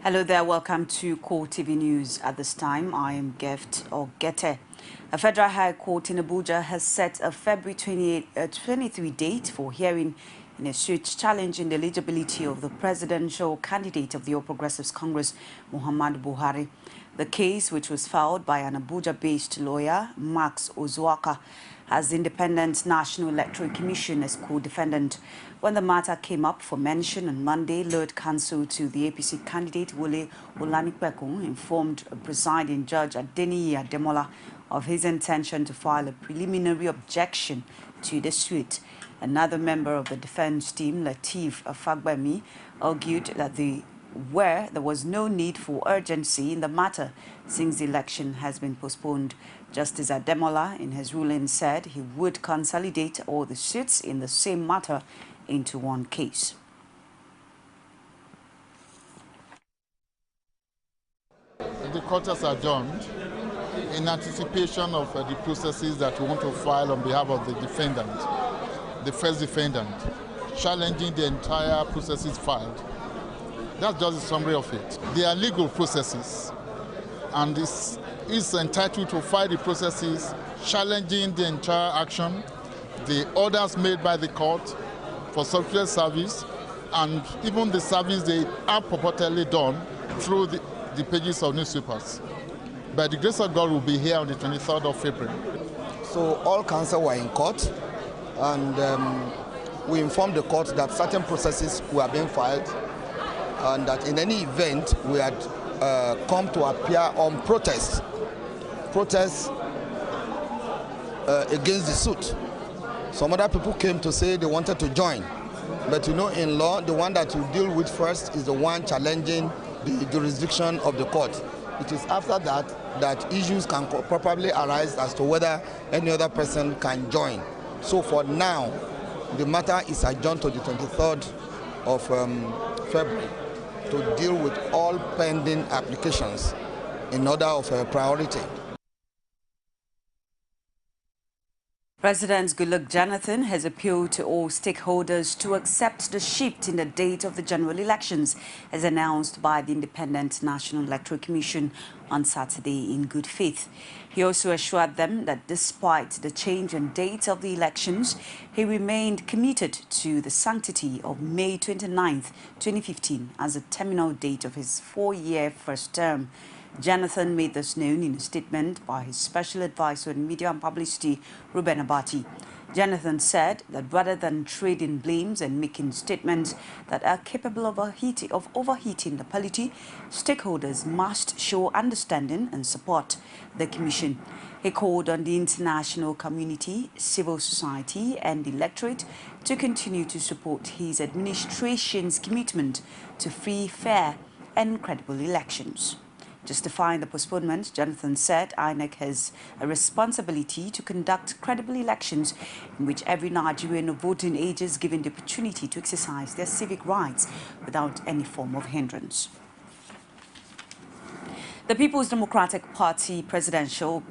Hello there, welcome to CoreTV News. At this time, I am Gift Ogete. A federal high court in Abuja has set a February 23 date for hearing in a suit challenging the eligibility of the presidential candidate of the All Progressives Congress, Muhammadu Buhari. The case, which was filed by an Abuja-based lawyer, Max Ozuaka, has the Independent National Electoral Commission as co-defendant. When the matter came up for mention on Monday, Lord Counsel to the APC candidate, Wole Olanipekun, informed presiding judge Adeniyi Ademola of his intention to file a preliminary objection to the suit. Another member of the defense team, Lateef Afagbemi, argued that there was no need for urgency in the matter since the election has been postponed. Justice Ademola, in his ruling, said he would consolidate all the suits in the same matter into one case. The court has adjourned in anticipation of the processes that we want to file on behalf of the defendant, the first defendant, challenging the entire processes filed. That's just a summary of it. They are legal processes, and this is entitled to file the processes challenging the entire action, the orders made by the court for substitute service, and even the service they have purportedly done through the pages of newspapers. By the grace of God, we'll be here on the 23rd of February. So all counsel were in court, and we informed the court that certain processes were being filed, and that in any event we had come to appear on protest against the suit. Some other people came to say they wanted to join, but you know, in law, the one that you deal with first is the one challenging the jurisdiction of the court. It is after that issues can probably arise as to whether any other person can join. So for now, the matter is adjourned to the 23rd of February to deal with all pending applications in order of priority. President Goodluck Jonathan has appealed to all stakeholders to accept the shift in the date of the general elections as announced by the Independent National Electoral Commission on Saturday in good faith. He also assured them that despite the change in date of the elections, he remained committed to the sanctity of May 29, 2015 as a terminal date of his four-year first term. Jonathan made this known in a statement by his special advisor on media and publicity, Ruben Abati. Jonathan said that rather than trading blames and making statements that are capable of overheating the polity, stakeholders must show understanding and support the Commission. He called on the international community, civil society and the electorate to continue to support his administration's commitment to free, fair and credible elections. Justifying the postponement, Jonathan said INEC has a responsibility to conduct credible elections in which every Nigerian of voting age is given the opportunity to exercise their civic rights without any form of hindrance. The People's Democratic Party presidential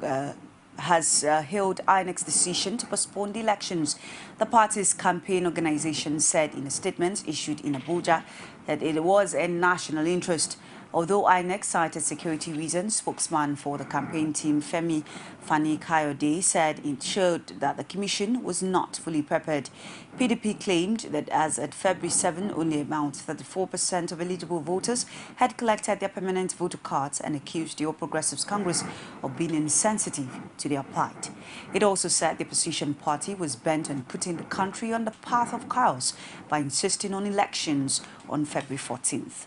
has hailed INEC's decision to postpone the elections. The party's campaign organization said in a statement issued in Abuja that it was in national interest. Although INEC cited security reasons, spokesman for the campaign team, Femi Fani-Kayode, said it showed that the commission was not fully prepared. PDP claimed that as at February 7, only about 34% of eligible voters had collected their permanent voter cards and accused the All Progressives Congress of being insensitive to their plight. It also said the opposition party was bent on putting the country on the path of chaos by insisting on elections on February 14th.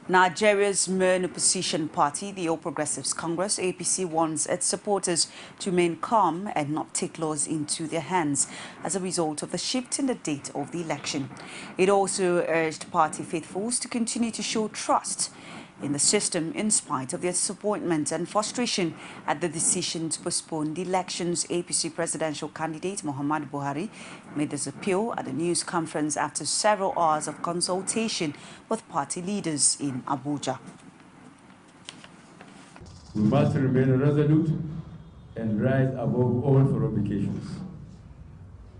Nigeria's main opposition party, the All Progressives Congress, APC, wants its supporters to remain calm and not take laws into their hands as a result of the shift in the date of the election. It also urged party faithfuls to continue to show trust in the system in spite of their disappointment and frustration at the decision to postpone the elections. APC presidential candidate Muhammadu Buhari made this appeal at a news conference after several hours of consultation with party leaders in Abuja. We must remain resolute and rise above all provocations.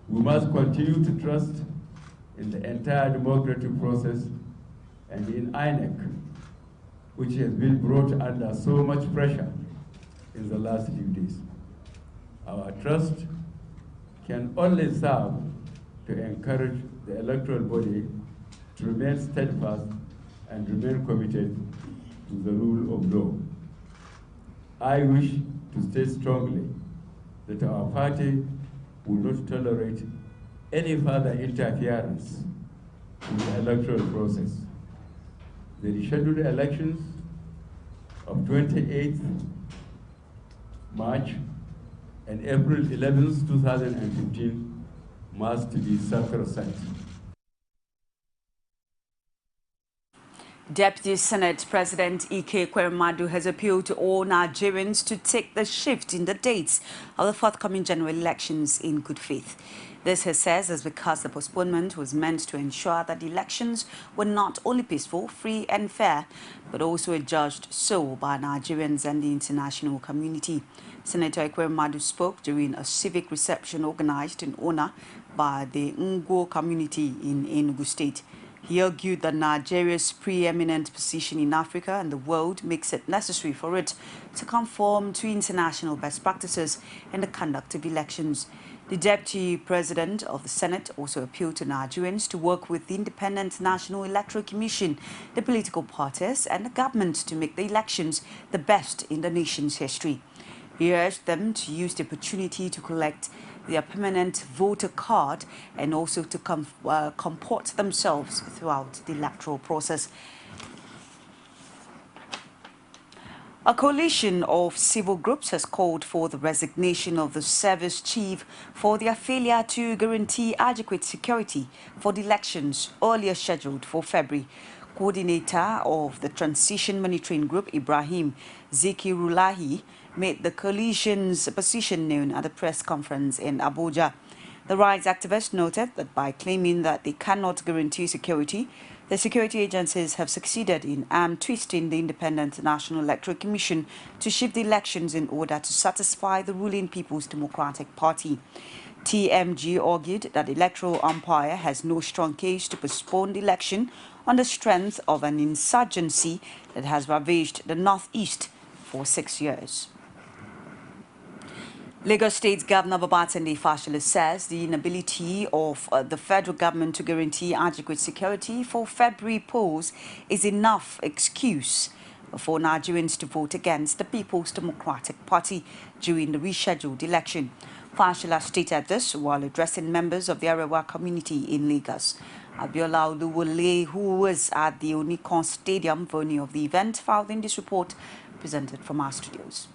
We must continue to trust in the entire democratic process and in INEC, which has been brought under so much pressure in the last few days. Our trust can only serve to encourage the electoral body to remain steadfast and remain committed to the rule of law. I wish to state strongly that our party will not tolerate any further interference in the electoral process. The rescheduled elections of 28th March and April 11th, 2015 must be sacrosanct. Deputy Senate President Ike Ekweremadu has appealed to all Nigerians to take the shift in the dates of the forthcoming general elections in good faith. This, he says, is because the postponement was meant to ensure that the elections were not only peaceful, free and fair, but also judged so by Nigerians and the international community. Senator Ekweremadu spoke during a civic reception organized in honor by the Ngwo community in Enugu State. He argued that Nigeria's preeminent position in Africa and the world makes it necessary for it to conform to international best practices in the conduct of elections. The Deputy President of the Senate also appealed to Nigerians to work with the Independent National Electoral Commission, the political parties and the government to make the elections the best in the nation's history. He urged them to use the opportunity to collect their permanent voter card and also to comport themselves throughout the electoral process. A coalition of civil groups has called for the resignation of the service chief for their failure to guarantee adequate security for the elections earlier scheduled for February. Coordinator of the Transition Monitoring Group, Ibrahim Zikirulahi, made the coalition's position known at the press conference in Abuja. The rights activist noted that by claiming that they cannot guarantee security, the security agencies have succeeded in arm-twisting the Independent National Electoral Commission to shift the elections in order to satisfy the ruling People's Democratic Party. TMG argued that the electoral umpire has no strong case to postpone the election on the strength of an insurgency that has ravaged the Northeast for 6 years. Lagos State Governor Babatunde Fashola says the inability of the federal government to guarantee adequate security for February polls is enough excuse for Nigerians to vote against the People's Democratic Party during the rescheduled election. Fashola stated this while addressing members of the Arewa community in Lagos. Abiola Oluwole, who was at the Onikon Stadium venue of the event, filed in this report presented from our studios.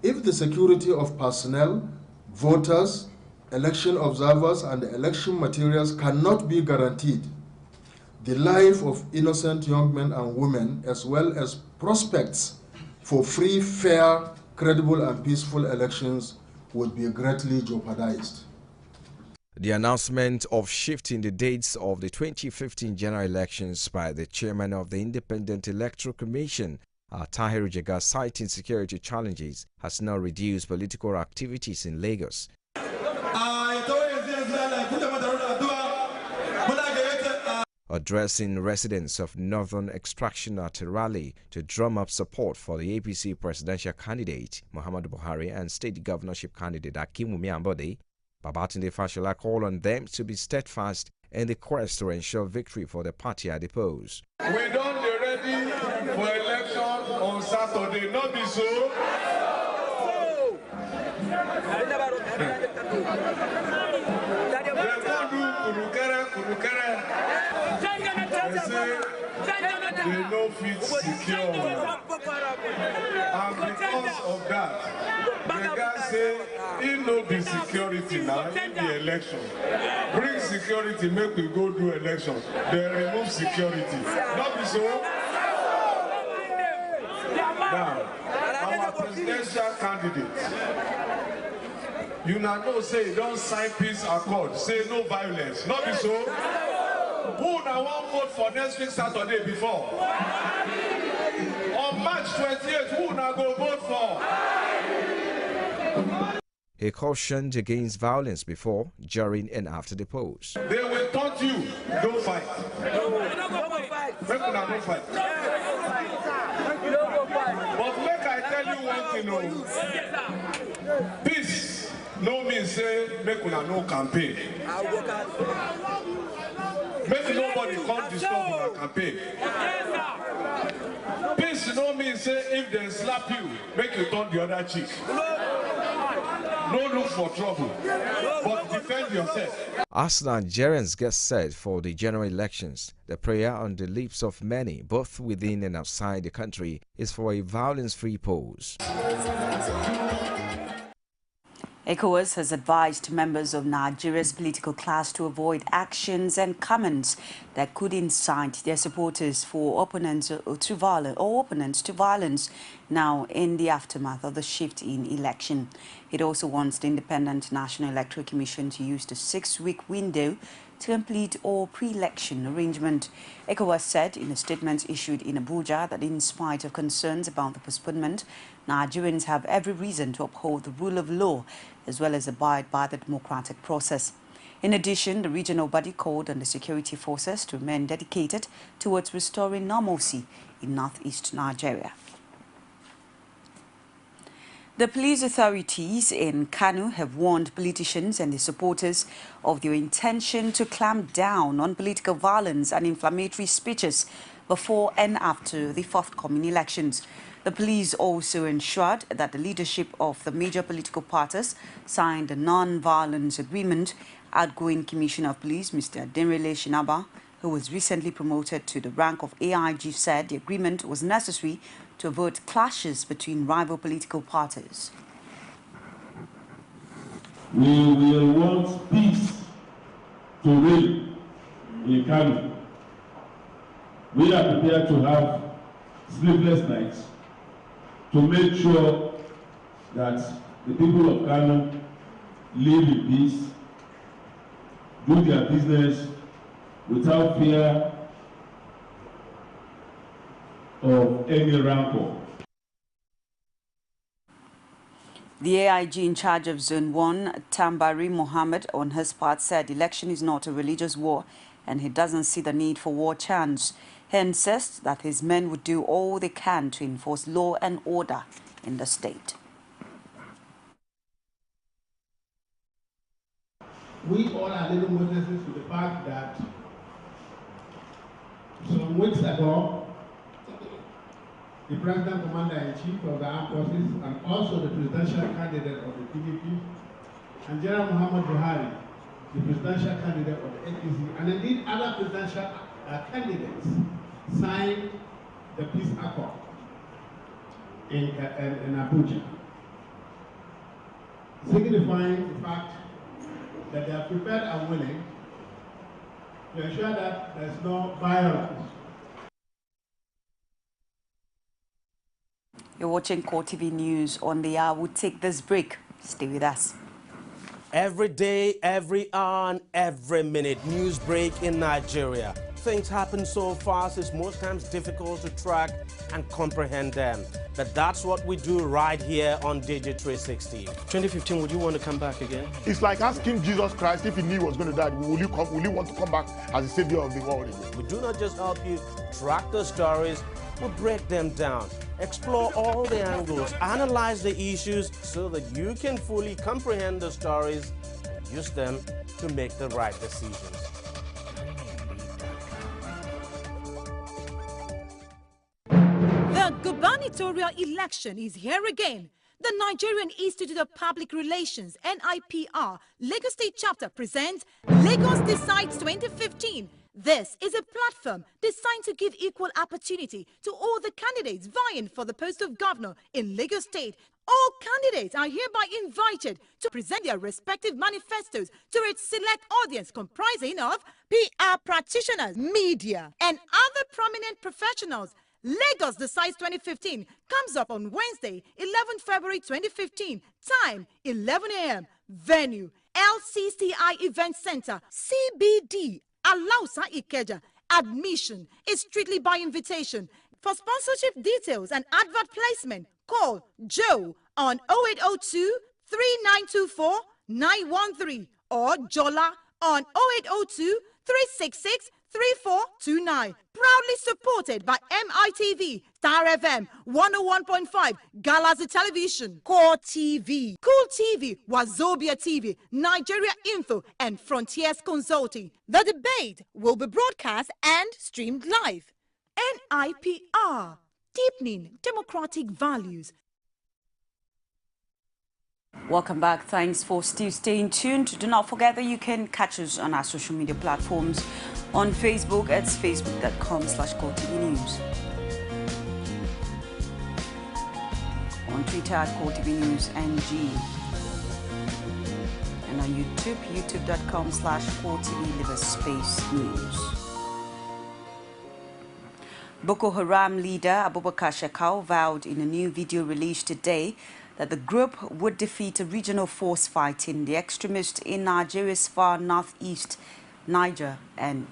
If the security of personnel, voters, election observers and election materials cannot be guaranteed, the life of innocent young men and women as well as prospects for free, fair, credible and peaceful elections would be greatly jeopardized. The announcement of shifting the dates of the 2015 general elections by the chairman of the Independent Electoral Commission, Tahiru Jega, citing security challenges, has now reduced political activities in Lagos. Addressing residents of Northern Extraction at a rally to drum up support for the APC presidential candidate Muhammadu Buhari and state governorship candidate Akinwumi Ambode, Babatunde Fashola called on them to be steadfast in the quest to ensure victory for the party at the polls. We don't be ready for election on Saturday, not be so. They don't feel secure. And because of that, the guy say, it no be security now, in the election. Bring security, make we go do election. They remove security. Not be so. Now, our presidential candidate, you now know say don't sign peace accord, say no violence. Not be so. Who now won't vote for next week Saturday before? On March 28th, who now go vote for? He cautioned against violence before, during and after the polls. They will taunt you, don't fight. Make una no fight. But make I tell you one thing, no. Peace no mean say make una no campaign. Make nobody come disturb una campaign. Peace no mean say if they slap you, make you turn the other cheek. No look for trouble, but defend yourself. As Nigerians get set for the general elections, the prayer on the lips of many, both within and outside the country, is for a violence-free polls. ECOWAS has advised members of Nigeria's political class to avoid actions and comments that could incite their supporters for opponents to violence now in the aftermath of the shift in election. It also wants the Independent National Electoral Commission to use the 6-week window to complete all pre-election arrangement. ECOWAS said in a statement issued in Abuja that in spite of concerns about the postponement, Nigerians have every reason to uphold the rule of law as well as abide by the democratic process. In addition, the regional body called on the security forces to remain dedicated towards restoring normalcy in northeast Nigeria. The police authorities in Kano have warned politicians and their supporters of their intention to clamp down on political violence and inflammatory speeches before and after the forthcoming elections. The police also ensured that the leadership of the major political parties signed a non-violence agreement. Outgoing Commissioner of Police, Mr. Adenrele Shinaba, who was recently promoted to the rank of AIG, said the agreement was necessary to avoid clashes between rival political parties. We will want peace to reign in Kano. We are prepared to have sleepless nights to make sure that the people of Kano live in peace, do their business without fear of any rancor. The AIG in charge of Zone 1, Tambari Mohammed, on his part said election is not a religious war and he doesn't see the need for war chants. He insists that his men would do all they can to enforce law and order in the state. We all are living witnesses to the fact that some weeks ago, the President Commander-in-Chief of the Armed Forces and also the presidential candidate of the PDP, and General Muhammad Buhari, the presidential candidate of the APC, and indeed other presidential candidates, signed the peace accord in Abuja, signifying the fact that they are prepared and willing to ensure that there is no violence. You're watching CoreTV News on the hour. We'll take this break. Stay with us. Every day, every hour, and every minute, news break in Nigeria. Things happen so fast, it's most times difficult to track and comprehend them. But that's what we do right here on Digit 360. 2015, would you want to come back again? It's like asking Jesus Christ if he knew he was going to die, will you want to come back as the savior of the world again? We do not just help you track the stories, we break them down, explore all the angles, analyze the issues so that you can fully comprehend the stories and use them to make the right decisions. The gubernatorial election is here again. The Nigerian Institute of Public Relations, NIPR, Lagos State Chapter presents Lagos Decides 2015. This is a platform designed to give equal opportunity to all the candidates vying for the post of governor in Lagos State. All candidates are hereby invited to present their respective manifestos to its select audience comprising of PR practitioners, media, and other prominent professionals. Lagos Decides 2015 comes up on Wednesday, 11 February 2015. Time, 11 a.m. Venue, LCCI Event Center, CBD, Alausa Ikeja. Admission is strictly by invitation. For sponsorship details and advert placement, call Joe on 0802 3924 913 or Jola on 0802 366 3429. Proudly supported by MITV, Star FM, 101.5, Galaxy Television, CoreTV, Cool TV, Wazobia TV, Nigeria Info, and Frontiers Consulting. The debate will be broadcast and streamed live. NIPR, deepening democratic values. Welcome back. Thanks for still staying tuned. Do not forget that you can catch us on our social media platforms. On Facebook, it's facebook.com/CoreTV News. On Twitter at CoreTV News NG. And on YouTube, youtube.com/CoreTV News. Boko Haram leader Abubakar Shekau vowed in a new video released today that the group would defeat a regional force fighting the extremists in Nigeria's far northeast, Niger and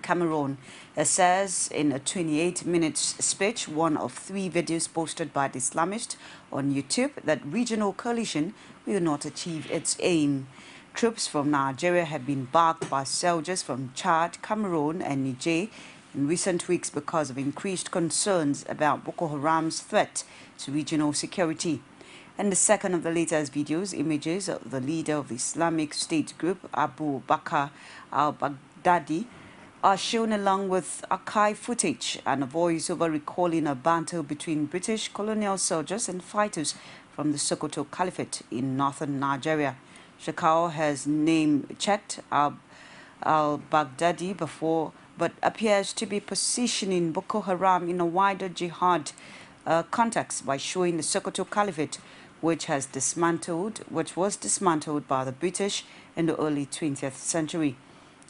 Cameroon. It says in a 28-minute speech, one of 3 videos posted by the Islamists on YouTube, that regional coalition will not achieve its aim. Troops from Nigeria have been backed by soldiers from Chad, Cameroon and Niger in recent weeks because of increased concerns about Boko Haram's threat to regional security. And the second of the latest videos, images of the leader of the Islamic State group, Abu Bakr al-Baghdadi, are shown along with archive footage and a voiceover recalling a battle between British colonial soldiers and fighters from the Sokoto Caliphate in northern Nigeria. Shekau has name-checked al-Baghdadi before, but appears to be positioning Boko Haram in a wider jihad context by showing the Sokoto Caliphate, which was dismantled by the British in the early 20th century.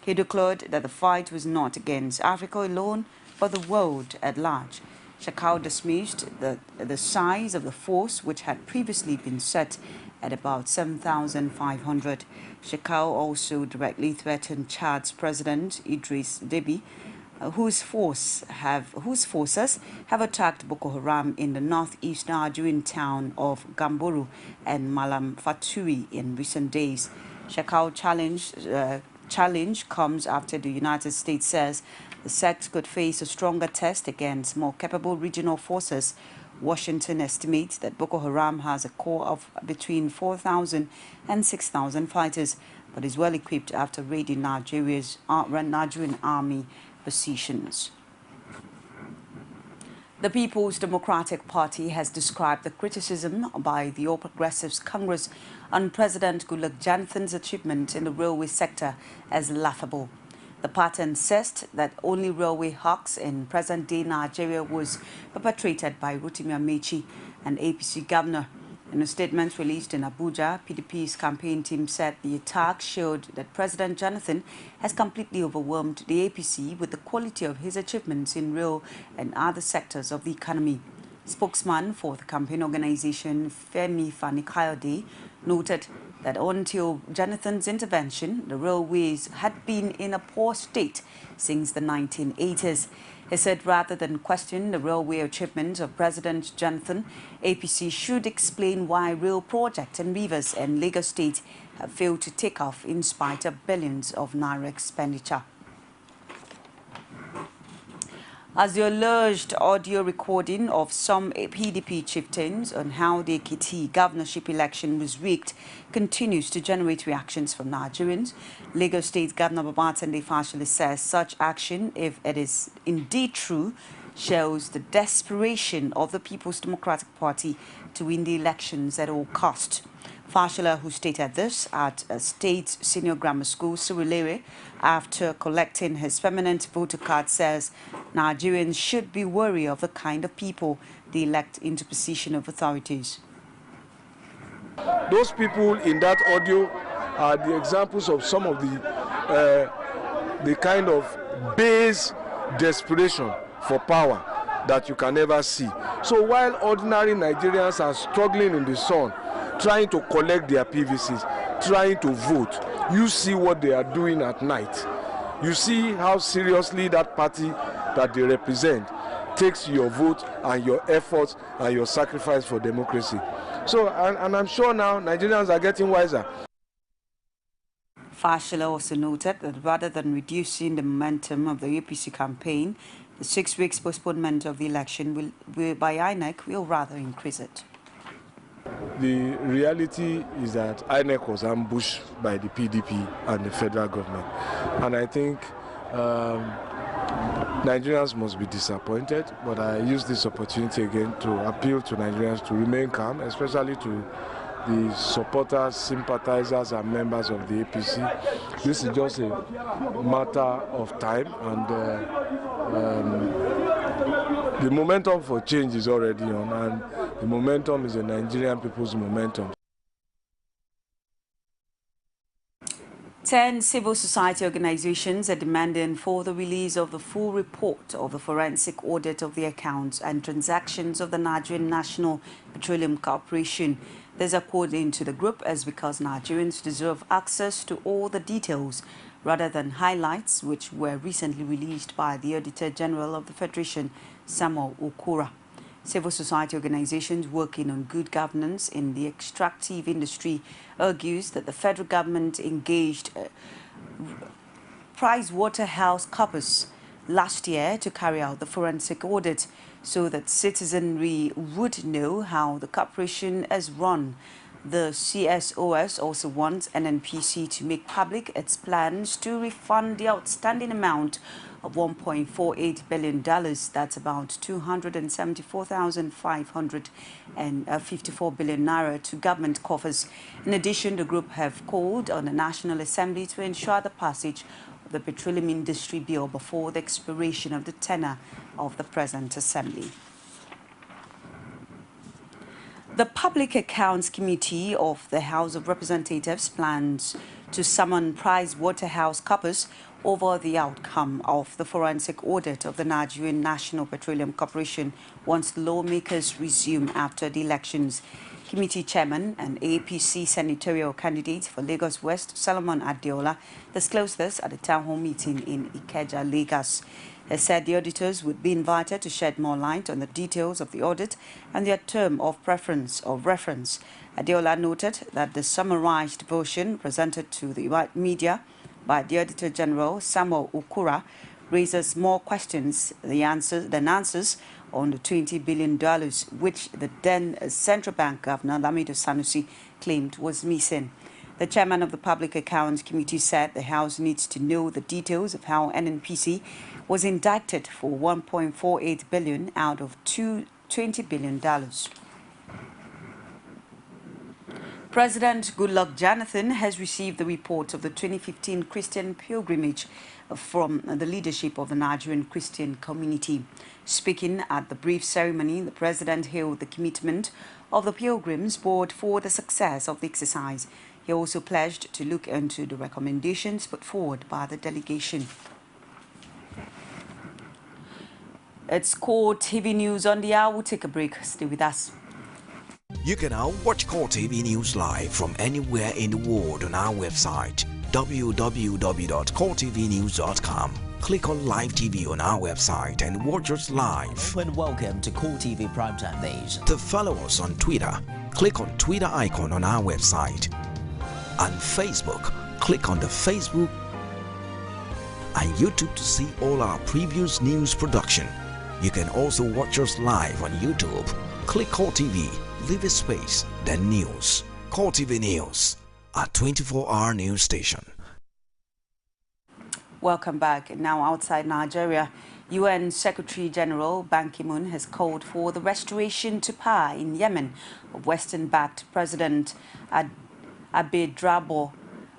He declared that the fight was not against Africa alone, but the world at large. Shekau dismissed the size of the force, which had previously been set at about 7,500. Shekau also directly threatened Chad's President Idriss Déby, whose forces have attacked Boko Haram in the northeast Nigerian town of Gamboru and Malam Faturi in recent days. Shekau's challenge comes after the United States says the sect could face a stronger test against more capable regional forces. Washington estimates that Boko Haram has a core of between 4,000 and 6,000 fighters, but is well equipped after raiding Nigerian army positions. The People's Democratic Party has described the criticism by the All Progressives Congress on President Goodluck Jonathan's achievement in the railway sector as laughable. The party insists that only railway hawks in present-day Nigeria was perpetrated by Rotimi Amechi, an APC governor. In a statement released in Abuja, PDP's campaign team said the attack showed that President Jonathan has completely overwhelmed the APC with the quality of his achievements in rail and other sectors of the economy. Spokesman for the campaign organization, Femi Fani-Kayode, noted that until Jonathan's intervention, the railways had been in a poor state since the 1980s. He said rather than question the railway achievements of President Jonathan, APC should explain why rail projects in Rivers and Lagos State have failed to take off in spite of billions of naira expenditure. As the alleged audio recording of some PDP chieftains on how the Ekiti governorship election was rigged continues to generate reactions from Nigerians, Lagos State Governor Babatunde Fashola says such action, if it is indeed true, shows the desperation of the People's Democratic Party to win the elections at all cost. Fashola, who stated this at a state senior grammar school, Surulere, after collecting his permanent voter card, says Nigerians should be wary of the kind of people they elect into position of authorities. Those people in that audio are the examples of some of the kind of base desperation for power that you can never see. So while ordinary Nigerians are struggling in the sun, trying to collect their PVCs, trying to vote, you see what they are doing at night. You see how seriously that party that they represent takes your vote and your efforts and your sacrifice for democracy. So, and I'm sure now Nigerians are getting wiser. Fashola also noted that rather than reducing the momentum of the APC campaign, the 6 weeks postponement of the election by INEC will rather increase it. The reality is that INEC was ambushed by the PDP and the federal government. And I think Nigerians must be disappointed, but I use this opportunity again to appeal to Nigerians to remain calm, especially to the supporters, sympathizers and members of the APC. This is just a matter of time, and the momentum for change is already on, and the momentum is the Nigerian people's momentum. 10 civil society organizations are demanding for the release of the full report of the forensic audit of the accounts and transactions of the Nigerian National Petroleum Corporation. This, according to the group, is because Nigerians deserve access to all the details rather than highlights, which were recently released by the Auditor General of the Federation, Samuel Okura. Civil society organizations working on good governance in the extractive industry argues that the federal government engaged PricewaterhouseCoopers last year to carry out the forensic audit so that citizenry would know how the corporation is run. The CSOS also wants NNPC to make public its plans to refund the outstanding amount of $1.48 billion. That's about 274,554 billion naira to government coffers. In addition, the group have called on the National Assembly to ensure the passage of the Petroleum Industry Bill before the expiration of the tenure of the present Assembly. The Public Accounts Committee of the House of Representatives plans to summon PricewaterhouseCoopers over the outcome of the forensic audit of the Nigerian National Petroleum Corporation once lawmakers resume after the elections. Committee Chairman and APC senatorial candidate for Lagos West, Solomon Adeola, disclosed this at a town hall meeting in Ikeja, Lagos. He said the auditors would be invited to shed more light on the details of the audit and their term of reference. Adeola noted that the summarized version presented to the media by the Auditor General, Samuel Okura, raises more questions than answers on the $20 billion, which the then Central Bank Governor, Lamido Sanusi, claimed was missing. The chairman of the Public Accounts Committee said the House needs to know the details of how NNPC was indicted for $1.48 billion out of $20 billion. President Goodluck Jonathan has received the report of the 2015 Christian pilgrimage from the leadership of the Nigerian Christian community. Speaking at the brief ceremony, the president hailed the commitment of the Pilgrims Board for the success of the exercise. He also pledged to look into the recommendations put forward by the delegation. It's CoreTV News on the hour. We'll take a break. Stay with us. You can now watch CoreTV News live from anywhere in the world on our website www.coretvnews.com. Click on Live TV on our website and watch us live. And welcome to CoreTV Primetime Days. To follow us on Twitter, click on Twitter icon on our website. On Facebook, click on the Facebook and YouTube to see all our previous news production. You can also watch us live on YouTube. Click CoreTV, leave a space, then News. CoreTV News, a 24-hour news station. Welcome back. Now outside Nigeria, UN Secretary General Ban Ki-moon has called for the restoration to power in Yemen of Western-backed President Abdrabbuh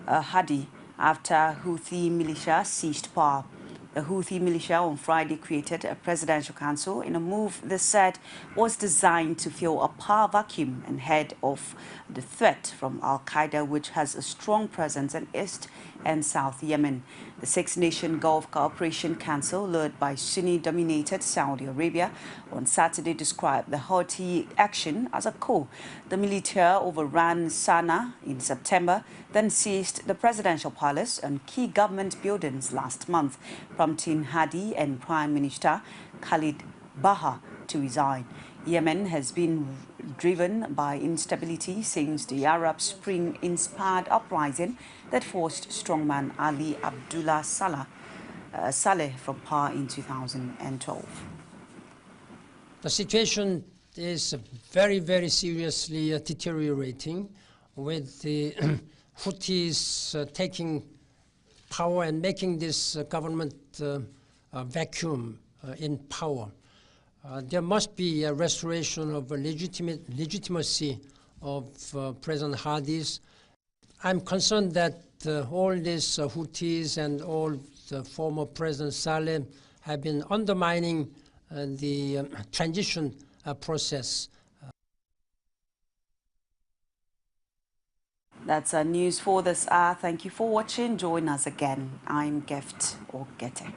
Hadi after Houthi militia seized power. The Houthi militia on Friday created a presidential council in a move they said was designed to fill a power vacuum and head off the threat from Al-Qaeda, which has a strong presence in East and South Yemen. The Six-Nation Gulf Cooperation Council, led by Sunni-dominated Saudi Arabia, on Saturday described the Houthi action as a coup. The militia overran Sana'a in September, then seized the presidential palace and key government buildings last month, prompting Hadi and Prime Minister Khalid Baha to resign. Yemen has been driven by instability since the Arab Spring-inspired uprising that forced strongman Ali Abdullah Saleh from power in 2012. The situation is very, very seriously deteriorating, with the Houthis taking power and making this government vacuum in power. There must be a restoration of legitimacy of President Hadi's. I'm concerned that all these Houthis and all the former President Saleh have been undermining the transition process. That's our news for this hour. Thank you for watching. Join us again. I'm Gift Ogete.